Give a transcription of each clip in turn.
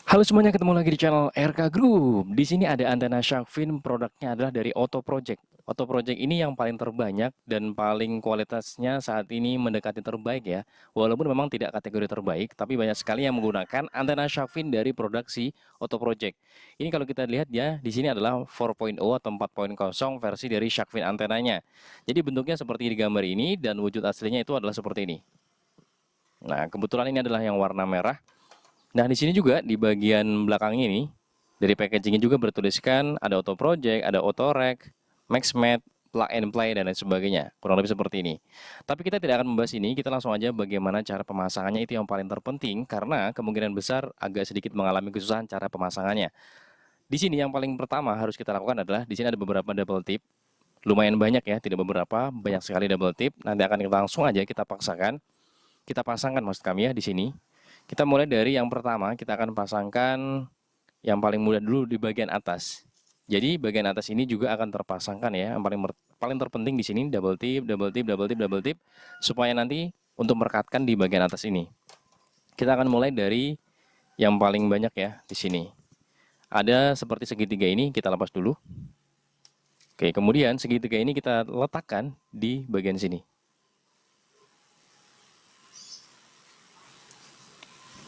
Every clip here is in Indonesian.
Halo semuanya, ketemu lagi di channel RK Group. Di sini ada antena shark fin, produknya adalah dari Auto Project. Auto Project ini yang paling terbanyak dan paling kualitasnya saat ini mendekati terbaik ya. Walaupun memang tidak kategori terbaik, tapi banyak sekali yang menggunakan antena shark fin dari produksi Auto Project. Ini kalau kita lihat ya, di sini adalah 4.0 atau 4.0 versi dari shark fin antenanya. Jadi bentuknya seperti di gambar ini dan wujud aslinya itu adalah seperti ini. Nah, kebetulan ini adalah yang warna merah. Nah, di sini juga di bagian belakang ini dari packagingnya juga bertuliskan ada Auto Project, ada Auto Rec, MaxMat, Plug and Play dan lain sebagainya. Kurang lebih seperti ini. Tapi kita tidak akan membahas ini, kita langsung aja bagaimana cara pemasangannya itu yang paling terpenting karena kemungkinan besar agak sedikit mengalami kesusahan cara pemasangannya. Di sini yang paling pertama harus kita lakukan adalah di sini ada beberapa double tip. Lumayan banyak ya, tidak beberapa, banyak sekali double tip. Nanti akan kita langsung aja kita paksakan. Kita pasangkan maksud kami ya di sini. Kita mulai dari yang pertama, kita akan pasangkan yang paling mudah dulu di bagian atas. Jadi bagian atas ini juga akan terpasangkan ya. Yang paling terpenting di sini double tip, double tip, double tip, double tip supaya nanti untuk merekatkan di bagian atas ini. Kita akan mulai dari yang paling banyak ya di sini. Ada seperti segitiga ini kita lepas dulu. Oke, kemudian segitiga ini kita letakkan di bagian sini.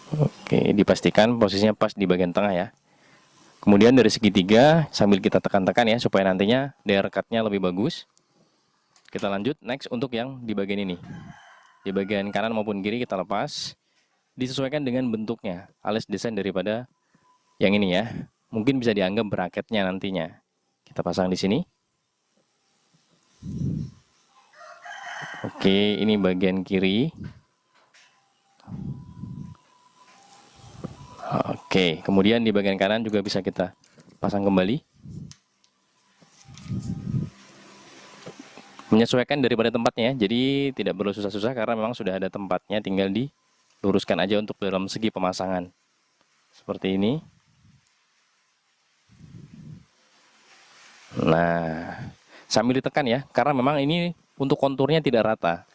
Oke, dipastikan posisinya pas di bagian tengah ya. Kemudian dari segitiga sambil kita tekan-tekan ya supaya nantinya daya rekatnya lebih bagus. Kita lanjut next untuk yang di bagian ini. Di bagian kanan maupun kiri kita lepas. Disesuaikan dengan bentuknya, alias desain daripada yang ini ya. Mungkin bisa dianggap bracketnya nantinya. Kita pasang di sini. Oke, ini bagian kiri. Oke, kemudian di bagian kanan juga bisa kita pasang kembali. Menyesuaikan daripada tempatnya, jadi tidak perlu susah-susah karena memang sudah ada tempatnya, tinggal diluruskan aja untuk dalam segi pemasangan. Seperti ini. Nah, sambil ditekan ya, karena memang ini untuk konturnya tidak rata.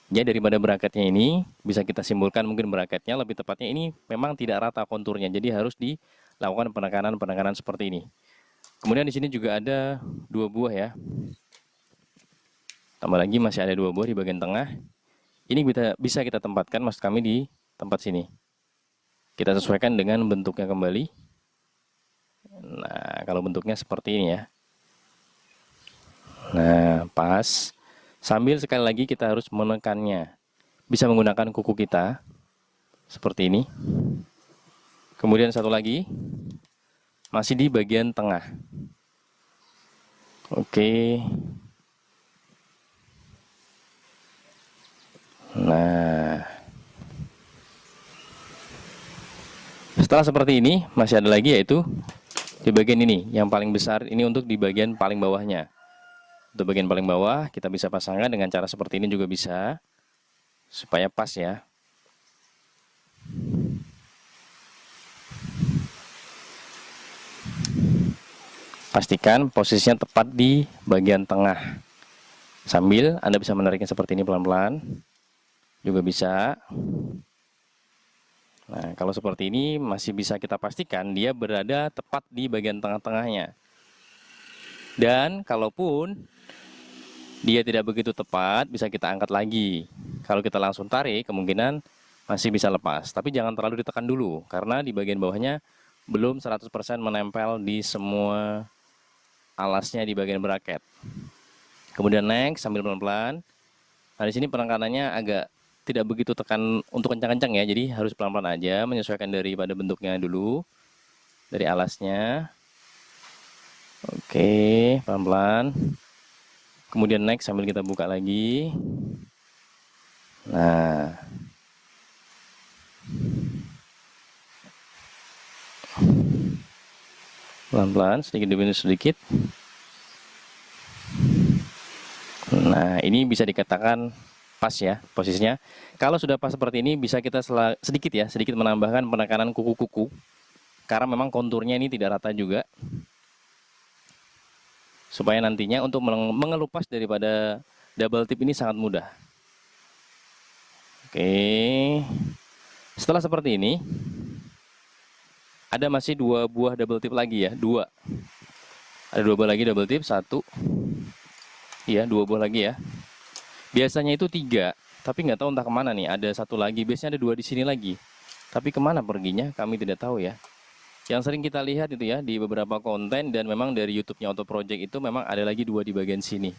Ya, daripada bracketnya ini bisa kita simpulkan mungkin bracketnya lebih tepatnya ini memang tidak rata konturnya, jadi harus dilakukan penekanan-penekanan seperti ini. Kemudian di sini juga ada dua buah ya. Tambah lagi masih ada dua buah di bagian tengah. Ini bisa kita tempatkan maksud kami di tempat sini. Kita sesuaikan dengan bentuknya kembali. Nah, kalau bentuknya seperti ini ya. Nah, pas. Sambil sekali lagi kita harus menekannya. Bisa menggunakan kuku kita. Seperti ini. Kemudian satu lagi. Masih di bagian tengah. Oke. Nah. Setelah seperti ini, masih ada lagi yaitu di bagian ini. Yang paling besar ini untuk di bagian paling bawahnya. Untuk bagian paling bawah kita bisa pasangkan dengan cara seperti ini juga bisa. Supaya pas ya. Pastikan posisinya tepat di bagian tengah. Sambil Anda bisa menariknya seperti ini pelan-pelan. Juga bisa. Nah, kalau seperti ini masih bisa kita pastikan dia berada tepat di bagian tengah-tengahnya. Dan kalaupun dia tidak begitu tepat, bisa kita angkat lagi. Kalau kita langsung tarik, kemungkinan masih bisa lepas. Tapi jangan terlalu ditekan dulu, karena di bagian bawahnya belum 100% menempel di semua alasnya di bagian bracket. Kemudian next sambil pelan-pelan. Nah, di sini penekanannya agak tidak begitu tekan untuk kencang-kencang ya. Jadi harus pelan-pelan aja, menyesuaikan daripada bentuknya dulu. Dari alasnya. Oke, pelan-pelan. Kemudian next sambil kita buka lagi. Nah. Pelan-pelan, sedikit demi sedikit. Nah, ini bisa dikatakan pas ya posisinya. Kalau sudah pas seperti ini, bisa kita sedikit menambahkan penekanan kuku-kuku. Karena memang konturnya ini tidak rata juga. Supaya nantinya untuk mengelupas daripada double tip ini sangat mudah. Oke. Setelah seperti ini, ada masih 2 buah double tip lagi ya, ada 2 buah lagi double tip, 1, iya 2 buah lagi ya. Biasanya itu 3, tapi nggak tahu entah kemana nih. Ada 1 lagi, biasanya ada 2 di sini lagi. Tapi kemana perginya kami tidak tahu ya. Yang sering kita lihat itu ya di beberapa konten, dan memang dari YouTube-nya Auto Project itu memang ada lagi 2 di bagian sini.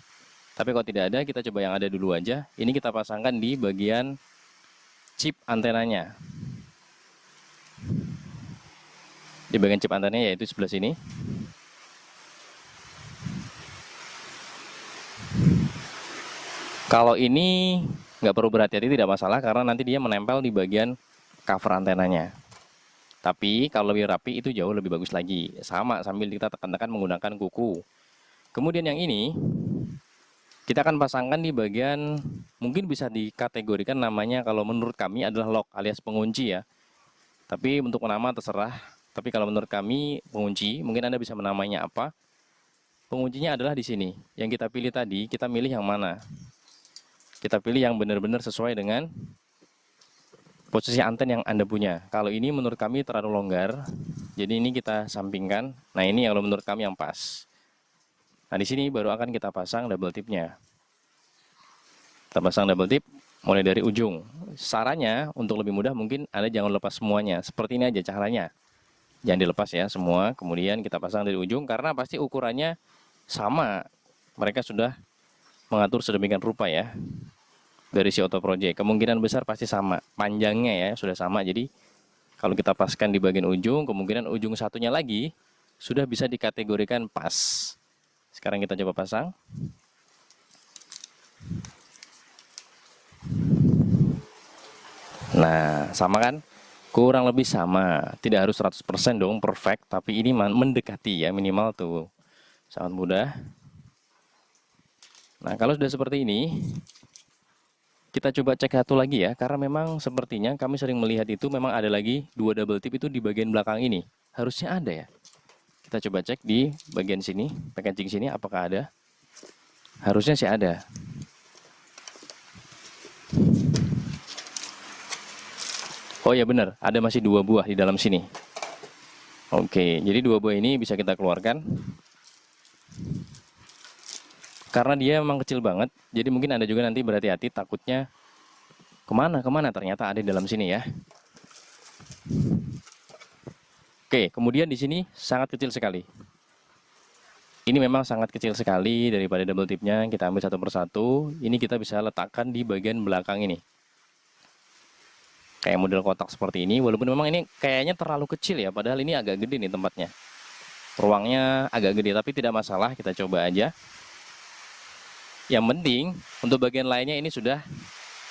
Tapi kalau tidak ada, kita coba yang ada dulu aja. Ini kita pasangkan di bagian chip antenanya. Di bagian chip antenanya yaitu sebelah sini. Kalau ini nggak perlu berhati-hati, tidak masalah, karena nanti dia menempel di bagian cover antenanya. Tapi kalau lebih rapi itu jauh lebih bagus lagi. Sama sambil kita tekan-tekan menggunakan kuku. Kemudian yang ini kita akan pasangkan di bagian, mungkin bisa dikategorikan namanya kalau menurut kami adalah lock alias pengunci ya. Tapi untuk nama terserah. Tapi kalau menurut kami pengunci, mungkin Anda bisa menamainya apa. Penguncinya adalah di sini. Yang kita pilih tadi, kita milih yang mana? Kita pilih yang benar-benar sesuai dengan posisi anten yang Anda punya. Kalau ini menurut kami terlalu longgar, jadi ini kita sampingkan. Nah, ini kalau menurut kami yang pas. Nah, di sini baru akan kita pasang double tipnya. Kita pasang double tip mulai dari ujung. Sarannya untuk lebih mudah mungkin Anda jangan lepas semuanya. Seperti ini aja caranya. Jangan dilepas ya semua. Kemudian kita pasang dari ujung karena pasti ukurannya sama. Mereka sudah mengatur sedemikian rupa ya dari si Auto Project. Kemungkinan besar pasti sama, panjangnya ya sudah sama. Jadi kalau kita paskan di bagian ujung, kemungkinan ujung satunya lagi sudah bisa dikategorikan pas. Sekarang kita coba pasang. Nah, sama kan? Kurang lebih sama. Tidak harus 100% dong perfect, tapi ini mendekati ya, minimal tuh. Sangat mudah. Nah, kalau sudah seperti ini, kita coba cek satu lagi ya, karena memang sepertinya kami sering melihat itu memang ada lagi 2 double tip itu di bagian belakang ini. Harusnya ada ya. Kita coba cek di bagian sini, packaging sini apakah ada. Harusnya sih ada. Oh ya benar, ada masih 2 buah di dalam sini. Oke, jadi 2 buah ini bisa kita keluarkan. Karena dia memang kecil banget, jadi mungkin Anda juga nanti berhati-hati, takutnya kemana ternyata ada di dalam sini ya. Oke, kemudian di sini sangat kecil sekali. Ini memang sangat kecil sekali daripada double tipnya. Kita ambil satu persatu. Ini kita bisa letakkan di bagian belakang ini. Kayak model kotak seperti ini. Walaupun memang ini kayaknya terlalu kecil ya. Padahal ini agak gede nih tempatnya. Ruangnya agak gede, tapi tidak masalah. Kita coba aja. Yang penting untuk bagian lainnya ini sudah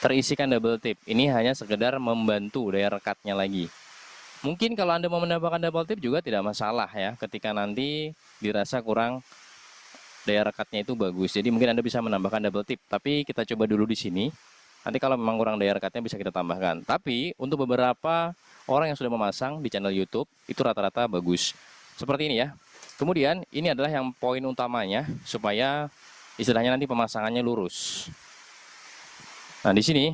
terisikan double tip. Ini hanya sekedar membantu daya rekatnya lagi. Mungkin kalau Anda mau menambahkan double tip juga tidak masalah ya. Ketika nanti dirasa kurang daya rekatnya itu bagus. Jadi mungkin Anda bisa menambahkan double tip. Tapi kita coba dulu di sini. Nanti kalau memang kurang daya rekatnya bisa kita tambahkan. Tapi untuk beberapa orang yang sudah memasang di channel YouTube itu rata-rata bagus. Seperti ini ya. Kemudian ini adalah yang poin utamanya supaya istilahnya nanti pemasangannya lurus. Nah, di sini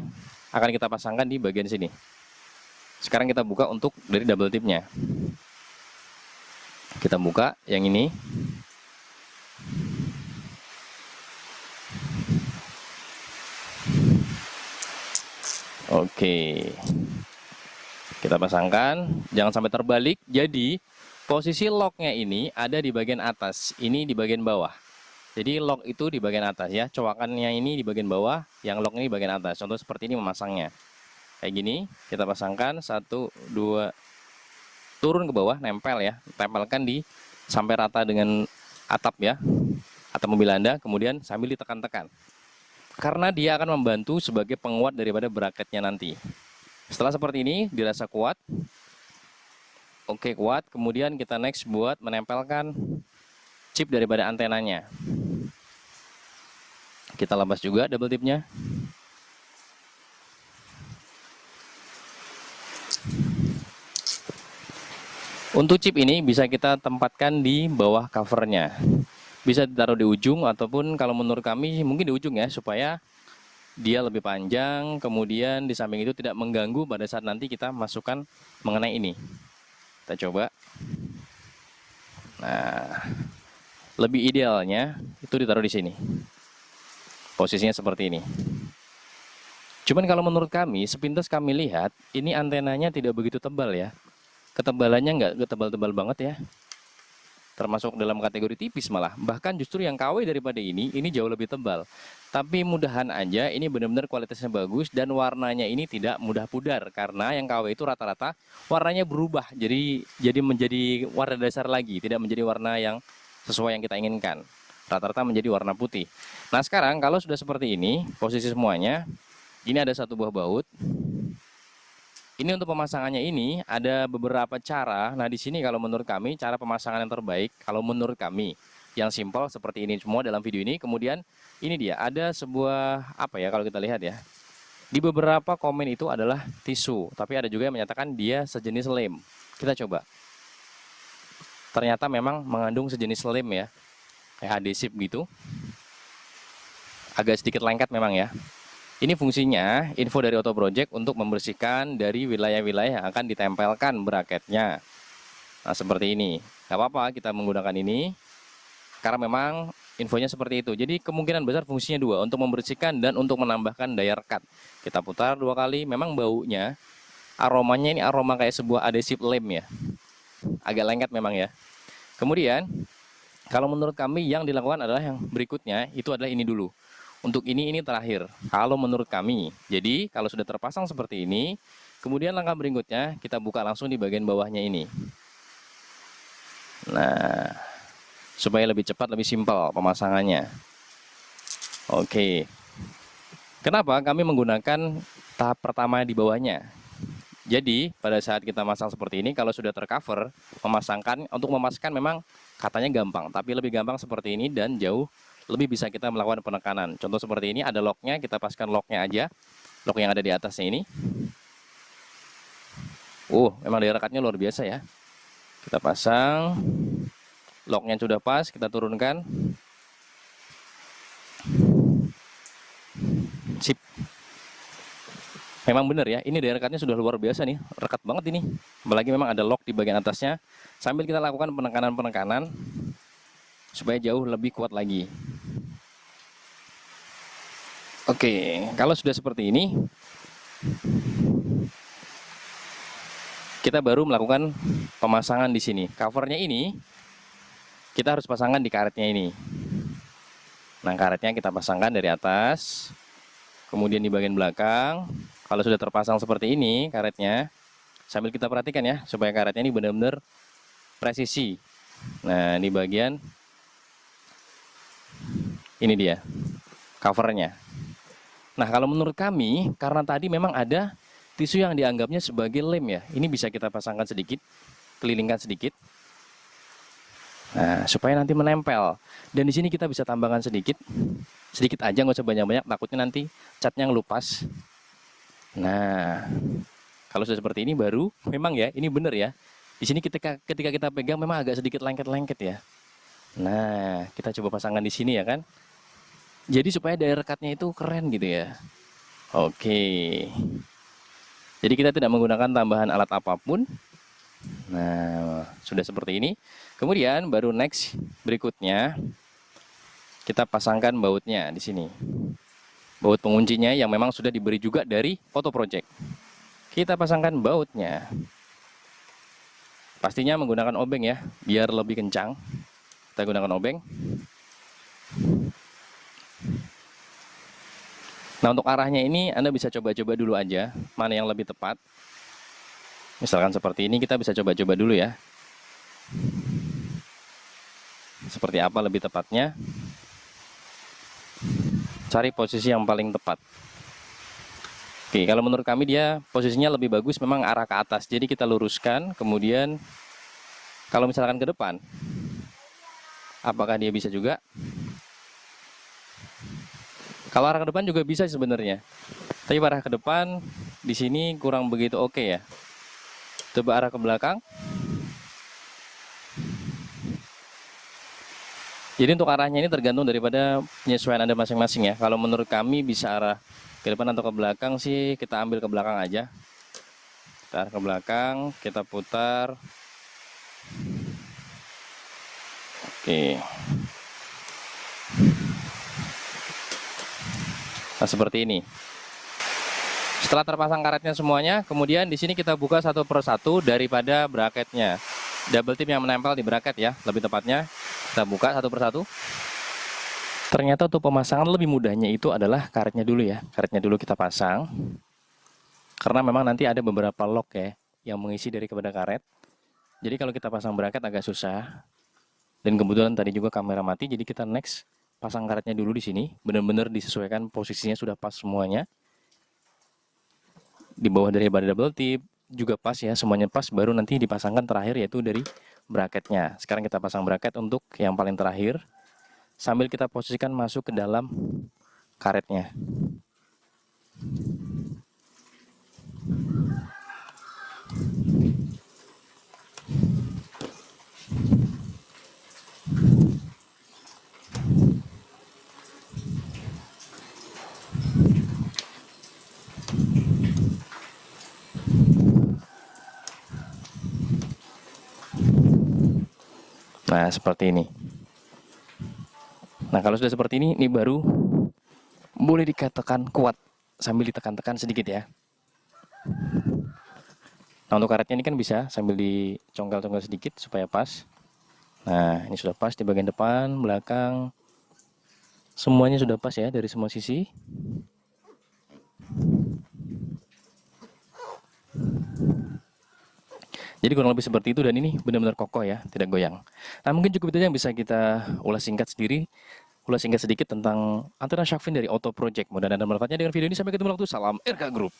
akan kita pasangkan di bagian sini. Sekarang kita buka untuk dari double tipnya. Kita buka yang ini. Oke. Kita pasangkan, jangan sampai terbalik. Jadi, posisi locknya ini ada di bagian atas, ini di bagian bawah. Jadi lock itu di bagian atas ya, cowakannya ini di bagian bawah, yang lock ini di bagian atas. Contoh seperti ini memasangnya. Kayak gini, kita pasangkan 1, 2, turun ke bawah, nempel ya. Tempelkan di sampai rata dengan atap ya, atap mobil Anda, kemudian sambil ditekan-tekan. Karena dia akan membantu sebagai penguat daripada bracketnya nanti. Setelah seperti ini, dirasa kuat. Oke, kuat. Kemudian kita next buat menempelkan chip daripada antenanya. Kita lepas juga double tipnya. Untuk chip ini bisa kita tempatkan di bawah covernya. Bisa ditaruh di ujung ataupun kalau menurut kami mungkin di ujung ya, supaya dia lebih panjang. Kemudian di samping itu tidak mengganggu pada saat nanti kita masukkan mengenai ini. Kita coba. Nah, lebih idealnya itu ditaruh di sini. Posisinya seperti ini. Cuman kalau menurut kami, sepintas kami lihat, ini antenanya tidak begitu tebal ya. Ketebalannya nggak tebal-tebal banget ya. Termasuk dalam kategori tipis malah. Bahkan justru yang KW daripada ini jauh lebih tebal. Tapi mudahan aja ini benar-benar kualitasnya bagus dan warnanya ini tidak mudah pudar. Karena yang KW itu rata-rata warnanya berubah. Jadi menjadi warna dasar lagi. Tidak menjadi warna yang sesuai yang kita inginkan. Rata-rata menjadi warna putih. Nah sekarang kalau sudah seperti ini, posisi semuanya, ini ada satu buah baut. Ini untuk pemasangannya ini ada beberapa cara. Nah, di sini kalau menurut kami cara pemasangan yang terbaik kalau menurut kami yang simpel seperti ini semua dalam video ini. Kemudian ini dia ada sebuah apa ya kalau kita lihat ya. Di beberapa komen itu adalah tisu, tapi ada juga yang menyatakan dia sejenis lem. Kita coba. Ternyata memang mengandung sejenis lem ya. Kayak adhesif gitu. Agak sedikit lengket memang ya. Ini fungsinya info dari Auto Project untuk membersihkan dari wilayah-wilayah yang akan ditempelkan braketnya. Nah seperti ini. Gak apa-apa kita menggunakan ini. Karena memang infonya seperti itu. Jadi kemungkinan besar fungsinya dua. Untuk membersihkan dan untuk menambahkan daya rekat. Kita putar 2 kali. Memang baunya, aromanya ini aroma kayak sebuah adhesif lem ya. Agak lengket memang ya. Kemudian kalau menurut kami yang dilakukan adalah yang berikutnya. Itu adalah ini dulu. Untuk ini terakhir, kalau menurut kami. Jadi, kalau sudah terpasang seperti ini, kemudian langkah berikutnya, kita buka langsung di bagian bawahnya ini. Nah, supaya lebih cepat, lebih simpel pemasangannya. Oke. Kenapa kami menggunakan tahap pertama di bawahnya? Jadi, pada saat kita masang seperti ini, kalau sudah tercover, untuk memasangkan memang katanya gampang, tapi lebih gampang seperti ini dan jauh lebih bisa kita melakukan penekanan. Contoh seperti ini ada locknya, kita paskan locknya aja, lock yang ada di atasnya ini. Memang daya rekatnya luar biasa ya. Kita pasang, locknya sudah pas, kita turunkan. Sip. Memang benar ya, ini daya rekatnya sudah luar biasa nih, rekat banget ini. Apalagi memang ada lock di bagian atasnya. Sambil kita lakukan penekanan-penekanan supaya jauh lebih kuat lagi. Oke, kalau sudah seperti ini, kita baru melakukan pemasangan di sini. Covernya ini kita harus pasangkan di karetnya ini. Nah, karetnya kita pasangkan dari atas, kemudian di bagian belakang. Kalau sudah terpasang seperti ini karetnya, sambil kita perhatikan ya, supaya karetnya ini benar-benar presisi. Nah, di bagian ini dia covernya. Nah, kalau menurut kami, karena tadi memang ada tisu yang dianggapnya sebagai lem ya, ini bisa kita pasangkan sedikit, kelilingkan sedikit. Nah, supaya nanti menempel. Dan di sini kita bisa tambahkan sedikit aja, nggak usah banyak-banyak, takutnya nanti catnya ngelupas. Nah, kalau sudah seperti ini baru, memang ya, ini benar ya. Di sini ketika kita pegang memang agak sedikit lengket-lengket ya. Nah, kita coba pasangkan di sini ya kan. Jadi supaya daya rekatnya itu keren gitu ya. Oke. Jadi kita tidak menggunakan tambahan alat apapun. Nah, sudah seperti ini. Kemudian baru next berikutnya kita pasangkan bautnya di sini. Baut penguncinya yang memang sudah diberi juga dari Auto Project. Kita pasangkan bautnya. Pastinya menggunakan obeng ya, biar lebih kencang. Kita gunakan obeng. Nah, untuk arahnya ini Anda bisa coba-coba dulu aja, mana yang lebih tepat. Misalkan seperti ini, kita bisa coba-coba dulu ya. Seperti apa lebih tepatnya. Cari posisi yang paling tepat. Oke, kalau menurut kami dia posisinya lebih bagus memang arah ke atas. Jadi kita luruskan, kemudian kalau misalkan ke depan, apakah dia bisa juga? Kalau arah ke depan juga bisa sebenarnya. Tapi arah ke depan di sini kurang begitu oke ya. Coba arah ke belakang. Jadi untuk arahnya ini tergantung daripada penyesuaian Anda masing-masing ya. Kalau menurut kami bisa arah ke depan atau ke belakang sih, kita ambil ke belakang aja. Kita arah ke belakang, kita putar. Oke. Nah, seperti ini. Setelah terpasang karetnya semuanya, kemudian di sini kita buka satu persatu daripada bracketnya. Double tip yang menempel di bracket ya, lebih tepatnya. Kita buka satu persatu. Ternyata untuk pemasangan lebih mudahnya itu adalah karetnya dulu ya. Karetnya dulu kita pasang. Karena memang nanti ada beberapa lock ya yang mengisi dari kepada karet. Jadi kalau kita pasang bracket agak susah. Dan kebetulan tadi juga kamera mati, jadi kita next pasang karetnya dulu di sini. Benar-benar disesuaikan posisinya sudah pas semuanya. Di bawah daripada double tip juga pas ya, semuanya pas, baru nanti dipasangkan terakhir yaitu dari bracketnya. Sekarang kita pasang bracket untuk yang paling terakhir sambil kita posisikan masuk ke dalam karetnya. Nah, seperti ini. Nah, kalau sudah seperti ini baru boleh dikatakan kuat sambil ditekan-tekan sedikit ya. Nah, untuk karetnya ini kan bisa sambil dicongkel-congkel sedikit supaya pas. Nah, ini sudah pas di bagian depan, belakang. Semuanya sudah pas ya dari semua sisi. Jadi kurang lebih seperti itu dan ini benar-benar kokoh ya, tidak goyang. Nah, mungkin cukup itu yang bisa kita ulas singkat sendiri. Ulas singkat sedikit tentang antena shark fin dari Auto Project. Mudah-mudahan ada manfaatnya dengan video ini. Sampai ketemu waktu. Salam RK Group.